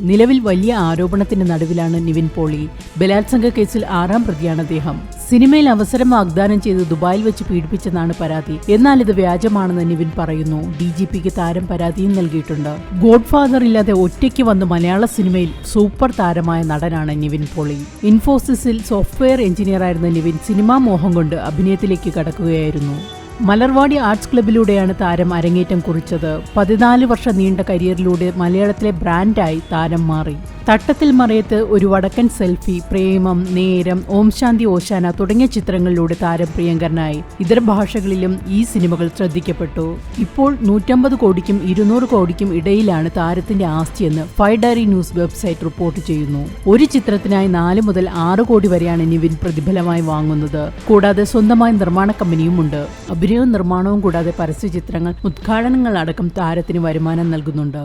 നിലവിൽ വലിയ ആരോപണത്തിന്റെ നടുവിലാണ് നിവിൻ പോളി. ബലാത്സംഗ കേസിൽ 6ാം പ്രതിയാണ് അദ്ദേഹം. സിനിമയിൽ അവസരം വാഗ്ദാനം ചെയ്ത് ദുബായിൽ വെച്ച് പീഡിപ്പിച്ചെന്നാണ് പരാതി. എന്നാൽ ഇത് വ്യാജമാണെന്ന് നിവിൻ പറയുന്നു. DGPക്ക് താരം പരാതിയും നൽകിയിട്ടുണ്ട്. ഗോഡ് ഫാദർ ഇല്ലാതെ ഒറ്റയ്ക്ക് വന്ന് മലയാള സിനിമയിൽ സൂപ്പർ താരമായ നടനാണ് നിവിൻ പോളി. ഇൻഫോസിസിൽ സോഫ്റ്റ്വെയർ എഞ്ചിനീയറായിരുന്ന നിവിൻ സിനിമാ മോഹം കൊണ്ട് അഭിനയത്തിലേക്ക് കടക്കുകയായിരുന്നു. മലർവാടി ആർട്സ് ക്ലബിലൂടെയാണ് താരം അരങ്ങേറ്റം കുറിച്ചത്. 14 വർഷം നീണ്ട കരിയറിലൂടെ മലയാളത്തിലെ ബ്രാൻഡായി താരം മാറി. തട്ടത്തിൽ മറയത്ത്, ഒരു വടക്കൻ സെൽഫി, പ്രേമം, നേരം, ഓം ശാന്തി ഓശാന തുടങ്ങിയ ചിത്രങ്ങളിലൂടെ താരം പ്രിയങ്കരനായി. ഇതര ഭാഷകളിലും ഈ സിനിമകൾ ശ്രദ്ധിക്കപ്പെട്ടു. ഇപ്പോൾ 150 കോടിക്കും 200 കോടിക്കും ഇടയിലാണ് താരത്തിന്റെ ആസ്തിയെന്ന് ഫൈഡറി ന്യൂസ് വെബ്സൈറ്റ് റിപ്പോർട്ട് ചെയ്യുന്നു. ഒരു ചിത്രത്തിനായി 4 മുതൽ 6 കോടി വരെയാണ് നിവിൻ പ്രതിഫലമായി വാങ്ങുന്നത്. കൂടാതെ സ്വന്തമായി നിർമ്മാണ കമ്പനിയുമുണ്ട്. അഭിനയവും നിർമ്മാണവും കൂടാതെ പരസ്യചിത്രങ്ങൾ, ഉദ്ഘാടനങ്ങൾ അടക്കം താരത്തിന് വരുമാനം നൽകുന്നുണ്ട്.